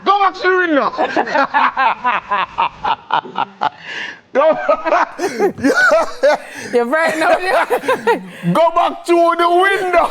Go back to the window. Go. You're right now. Go back to the window.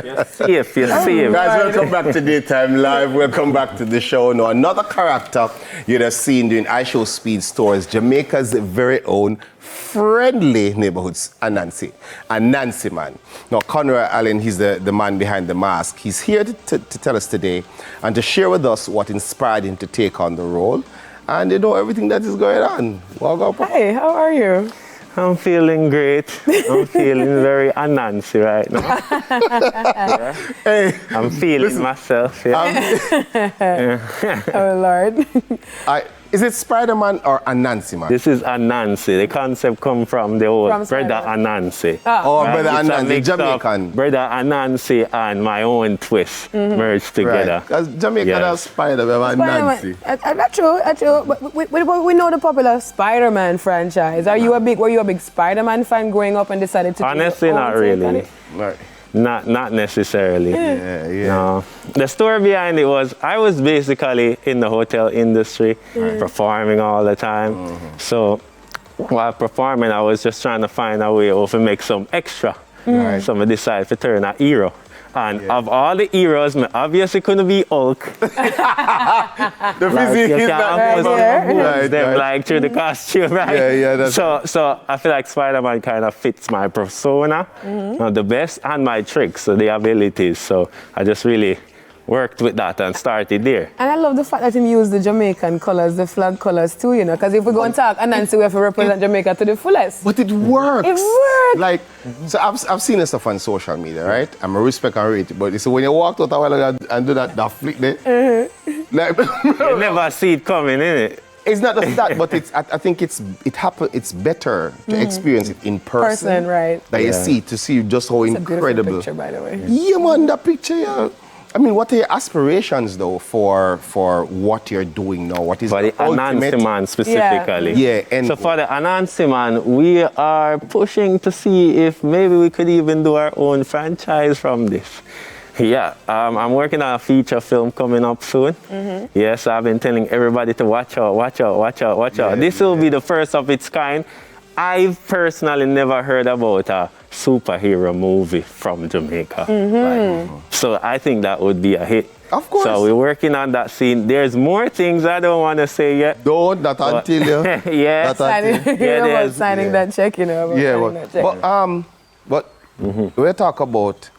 You're safe, you're safe. Guys, welcome back to Daytime Live. Welcome back to the show. Now, another character you'd have seen during iShow Speed Stores, Jamaica's very own friendly neighborhoods, Anansi Man. Now, Conroy Allen, he's the man behind the mask. He's here to tell us today and to share with us what inspired him to take on the role and, you know, everything that is going on. Welcome. Hey, how are you? I'm feeling great. I'm feeling very Anansi right now. Yeah. Hey, I'm feeling myself. Yeah. Oh, Lord. Is it Spider-Man or Anansi Man? This is Anansi. The concept come from the old From Brother Spider-Man. Anansi. Oh, Right? Brother It's a Anansi, mix of Jamaican. Brother Anansi and my own twist merged together. Right. Because Jamaica has Spider-Man, Anansi. That's true, that's true. But we know the popular Spider-Man franchise. Were you a big Spider-Man fan growing up and decided to Honestly, do your own not take on really. it? Right. Not necessarily. Yeah. No. The story behind it was I was basically in the hotel industry, performing all the time. So while performing, I was just trying to find a way to make some extra. Right. So I decided to turn a hero. And of all the heroes, I obviously couldn't be Hulk. The physique you is can't not almost right, them right. like through the costume, right? Yeah, that's so I feel like Spider-Man kind of fits my persona, the best, and my tricks, so the abilities. So I just really worked with that and started there. And I love the fact that he used the Jamaican colors, the flag colors too, you know, because if we go and talk Anansi, we have to represent Jamaica to the fullest. But it works. It works. Like, so I've seen this stuff on social media, right? I'm a respect and rate it, but so when you walked out a while ago and do that flick there, like, You never see it coming, innit? it's not just that, but I think it's better to experience it in person. Right. That you see, to see just how It's a beautiful incredible. picture, by the way. Yeah, man, that picture, yeah. I mean, what are your aspirations, though, for what you're doing now? What is For the ultimate? Anansi Man specifically. Yeah, and So for the Anansi Man, we are pushing to see if maybe we could even do our own franchise from this. Yeah, I'm working on a feature film coming up soon. Yes, I've been telling everybody to watch out. Yeah, This will be the first of its kind. I've personally never heard about a superhero movie from Jamaica. Right? So I think that would be a hit. Of course. So we're working on that scene. There's more things I don't want to say yet. don't that until you. Yes. That until- About signing that check, you know. But we talk about,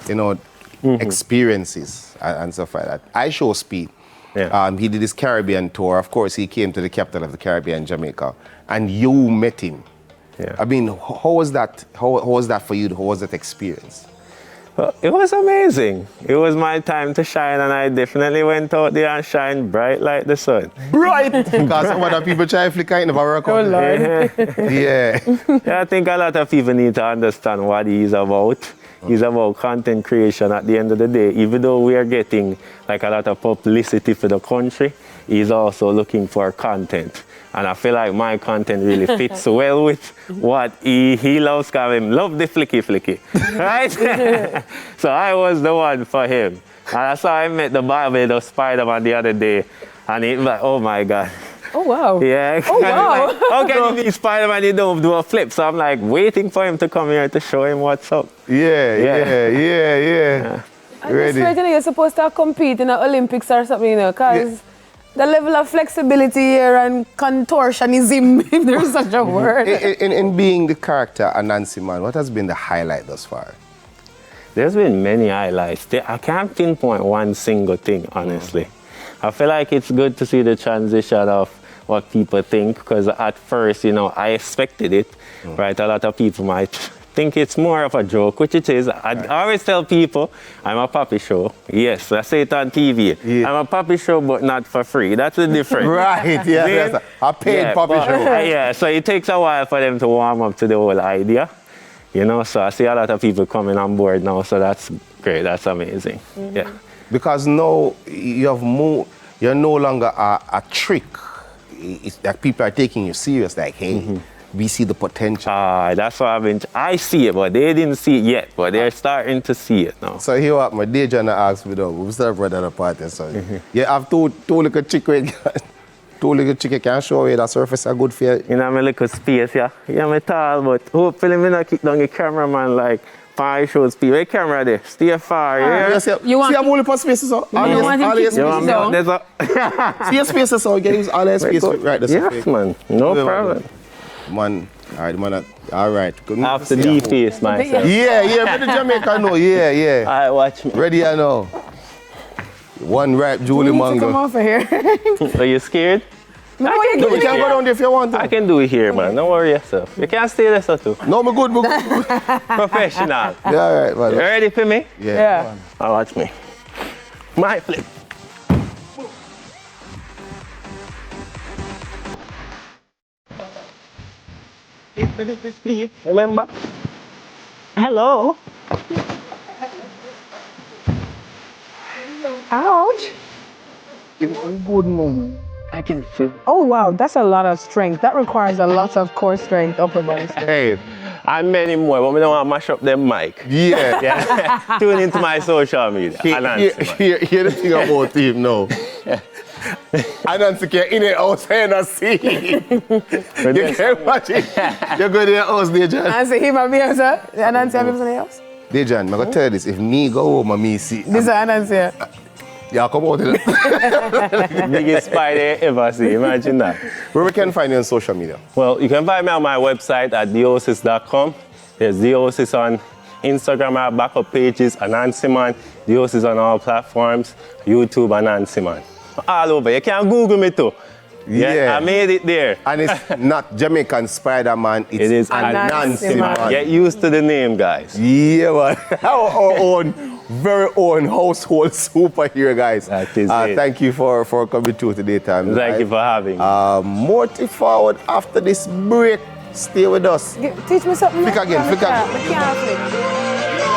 you know, experiences and stuff like that. iShow Speed. Yeah. He did his Caribbean tour. Of course, he came to the capital of the Caribbean, Jamaica, and you met him. Yeah. I mean, how was that? How was that for you? How was that experience? Well, it was amazing. It was my time to shine, and I definitely went out there and shined bright like the sun. Bright! Because some other people try to flicker, it never work out. Oh, Lord. Yeah. Yeah, I think a lot of people need to understand what he's about. He's about content creation at the end of the day. Even though we are getting like a lot of publicity for the country, he's also looking for content. And I feel like my content really fits well with what he loves, because him love the flicky, right? So I was the one for him. And I saw him at the Barbados Spider-Man the other day, and he was like, oh my God. Oh, wow. Yeah. Oh, wow. Like, how can you be Spider-Man, you don't do a flip? So I'm like waiting for him to come here to show him what's up. Yeah. And that's right, you know, you're supposed to compete in the Olympics or something, you know, because the level of flexibility here and contortionism, if there's such a word. In being the character Anansi Man, what has been the highlight thus far? There's been many highlights. I can't pinpoint one single thing, honestly. I feel like it's good to see the transition of what people think, because at first, you know, I expected it, right? A lot of people might think it's more of a joke, which it is. I always tell people, I'm a puppy show. Yes, I say it on TV. Yeah. I'm a puppy show, but not for free. That's the difference. Right, yeah, that's a paid puppy show. Yeah, so it takes a while for them to warm up to the whole idea. You know, so I see a lot of people coming on board now, so that's great, that's amazing. Yeah. Because now you're no longer a trick. It's like people are taking you serious, like, hey, we see the potential. That's what I see it, but they didn't see it yet, but they're starting to see it now. So here what my day John asked me though, we start brother at the party, so you have two little chicken, two little chicken can show you that surface are good for you. You know, my little space, yeah. Yeah, I'm tall, but hopefully me not kick down the cameraman like fire show speed. Where camera there? Stay far, yeah? Yes, yeah. You want see I'm only for spaces, so you want him kick You want me down? there's a see your spaces, so you can use all the space right there. Yes, man. No problem. Man, all right. After the face, myself. Yeah, for the Jamaica, no, yeah. All right, watch me. Ready, I know. One ripe Julie You need to come Mango. over here. Are you scared? No, No, you can go down there if you want to. I can do it here, man. Don't worry yourself. You can stay there, so too. No, me good. Professional. Yeah, all right, man. You ready for me? Yeah. Now watch me. My flip. Remember? Hello. Ouch. Good moment. I can feel. Oh, wow. That's a lot of strength. That requires a lot of core strength, upper body strength. Hey, and many more, but we don't want to mash up them mic. Yeah. Yeah. Tune into my social media. Anansi Man. Hear the thing about him now. Anansi can in the house and see. You can't imagine. You go to the house, Dejan. And say him and me, sir. Anansi have him something else? Dejan, I'm going to tell you this. If me go home and me see. This is Anansi. Yeah, come out. Biggest spy they ever see. Imagine that. Where we can find you on social media? Well, you can find me on my website at theosis.com. There's Theosis on Instagram, our backup pages, Anansi Man. Theosis on all platforms, YouTube, Anansi Man. All over. You can Google me too. Yeah, I made it there. And it's not Jamaican Spider-Man, it's It is Anansi Man. Get used to the name, guys. Yeah, man. Our own, very own household superhero, guys. That is it. Thank you for coming through today, time. Thank you for having me. More to forward after this break. Stay with us. Teach me something. Flick again, flick again. I can't flick.